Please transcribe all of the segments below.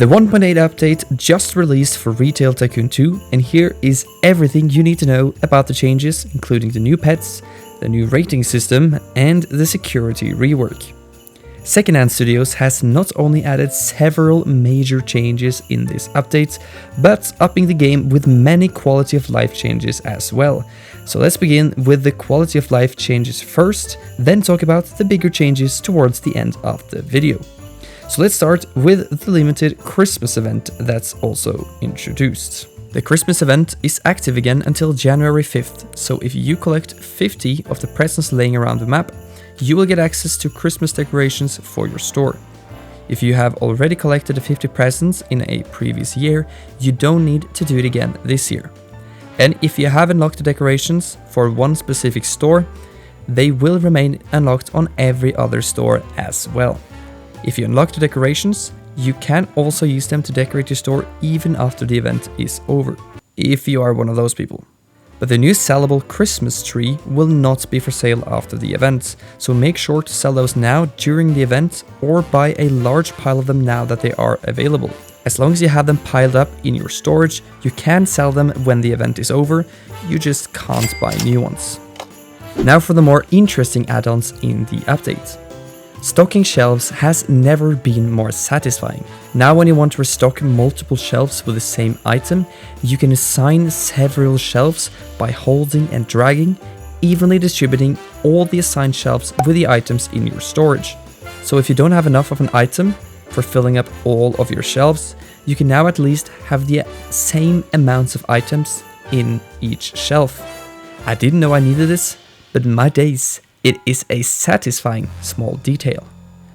The 1.8 update just released for Retail Tycoon 2, and here is everything you need to know about the changes, including the new pets, the new rating system, and the security rework. Secondhand Studios has not only added several major changes in this update, but upping the game with many quality of life changes as well. So let's begin with the quality of life changes first, then talk about the bigger changes towards the end of the video. So let's start with the limited Christmas event that's also introduced. The Christmas event is active again until January 5th, so if you collect 50 of the presents laying around the map, you will get access to Christmas decorations for your store. If you have already collected the 50 presents in a previous year, you don't need to do it again this year. And if you have unlocked the decorations for one specific store, they will remain unlocked on every other store as well. If you unlock the decorations, you can also use them to decorate your store even after the event is over, if you are one of those people. But the new sellable Christmas tree will not be for sale after the event, so make sure to sell those now during the event or buy a large pile of them now that they are available. As long as you have them piled up in your storage, you can sell them when the event is over, you just can't buy new ones. Now for the more interesting add-ons in the update. Stocking shelves has never been more satisfying. Now when you want to restock multiple shelves with the same item, you can assign several shelves by holding and dragging, evenly distributing all the assigned shelves with the items in your storage. So if you don't have enough of an item for filling up all of your shelves, you can now at least have the same amounts of items in each shelf. I didn't know I needed this, but my days. It is a satisfying small detail.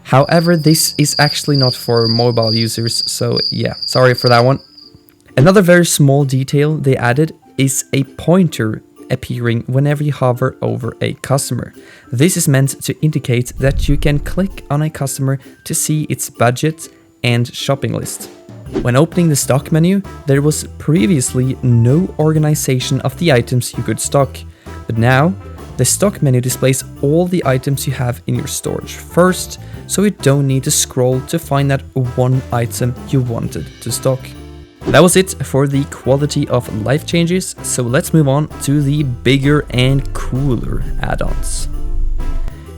However, this is actually not for mobile users, so yeah, sorry for that one. Another very small detail they added is a pointer appearing whenever you hover over a customer. This is meant to indicate that you can click on a customer to see its budget and shopping list. When opening the stock menu, there was previously no organization of the items you could stock, but now the stock menu displays all the items you have in your storage first, so you don't need to scroll to find that one item you wanted to stock. That was it for the quality of life changes, so let's move on to the bigger and cooler add-ons.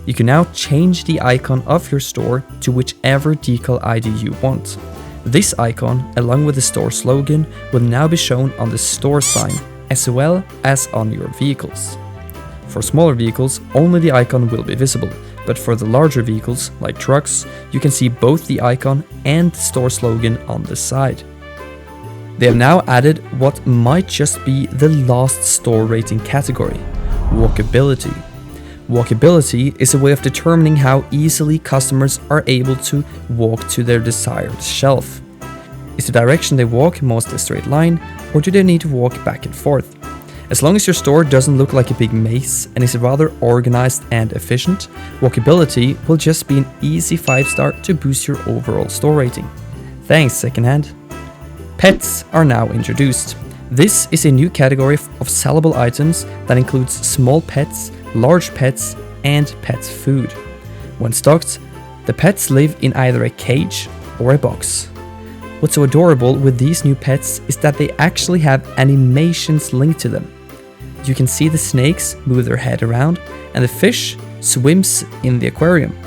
You can now change the icon of your store to whichever decal ID you want. This icon, along with the store slogan, will now be shown on the store sign, as well as on your vehicles. For smaller vehicles, only the icon will be visible, but for the larger vehicles, like trucks, you can see both the icon and the store slogan on the side. They have now added what might just be the last store rating category, walkability. Walkability is a way of determining how easily customers are able to walk to their desired shelf. Is the direction they walk most a straight line, or do they need to walk back and forth? As long as your store doesn't look like a big maze and is rather organized and efficient, walkability will just be an easy 5-star to boost your overall store rating. Thanks, Secondhand. Pets are now introduced. This is a new category of sellable items that includes small pets, large pets, and pet food. When stocked, the pets live in either a cage or a box. What's so adorable with these new pets is that they actually have animations linked to them. You can see the snakes move their head around, and the fish swims in the aquarium.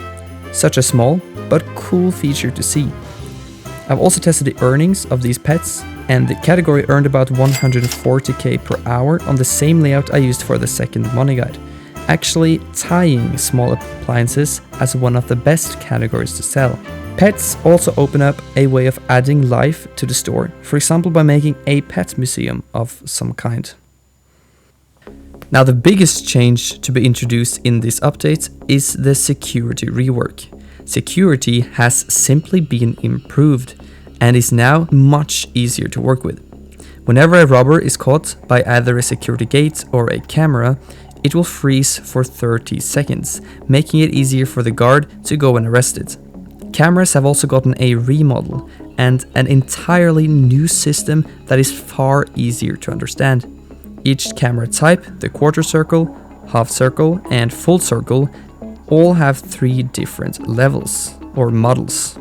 Such a small but cool feature to see. I've also tested the earnings of these pets, and the category earned about 140k per hour on the same layout I used for the second money guide, actually tying small appliances as one of the best categories to sell. Pets also open up a way of adding life to the store, for example by making a pet museum of some kind. Now the biggest change to be introduced in this update is the security rework. Security has simply been improved and is now much easier to work with. Whenever a robber is caught by either a security gate or a camera, it will freeze for 30 seconds, making it easier for the guard to go and arrest it. Cameras have also gotten a remodel and an entirely new system that is far easier to understand. Each camera type, the quarter circle, half circle, and full circle, all have 3 different levels or models.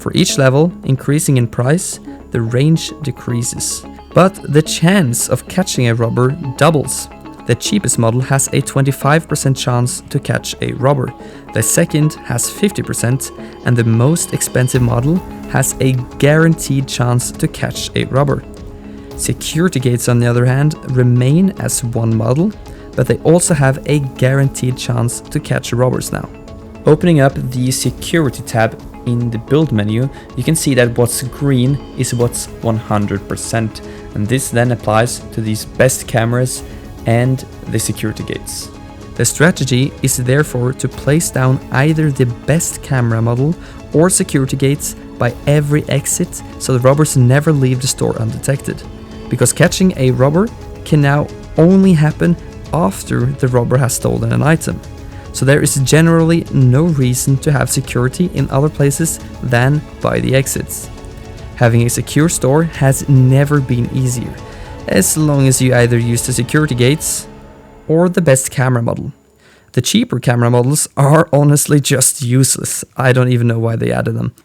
For each level, increasing in price, the range decreases. But the chance of catching a robber doubles. The cheapest model has a 25% chance to catch a robber, the second has 50%, and the most expensive model has a guaranteed chance to catch a robber. Security gates, on the other hand, remain as one model, but they also have a guaranteed chance to catch robbers now. Opening up the security tab in the build menu, you can see that what's green is what's 100%, and this then applies to these best cameras and the security gates. The strategy is therefore to place down either the best camera model or security gates by every exit so the robbers never leave the store undetected. Because catching a robber can now only happen after the robber has stolen an item. So there is generally no reason to have security in other places than by the exits. Having a secure store has never been easier, as long as you either use the security gates or the best camera model. The cheaper camera models are honestly just useless. I don't even know why they added them.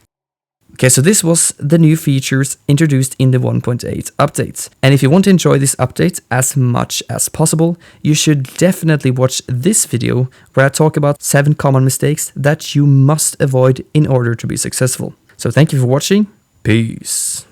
Okay, so this was the new features introduced in the 1.8 update. And if you want to enjoy this update as much as possible, you should definitely watch this video where I talk about 7 common mistakes that you must avoid in order to be successful. So thank you for watching. Peace.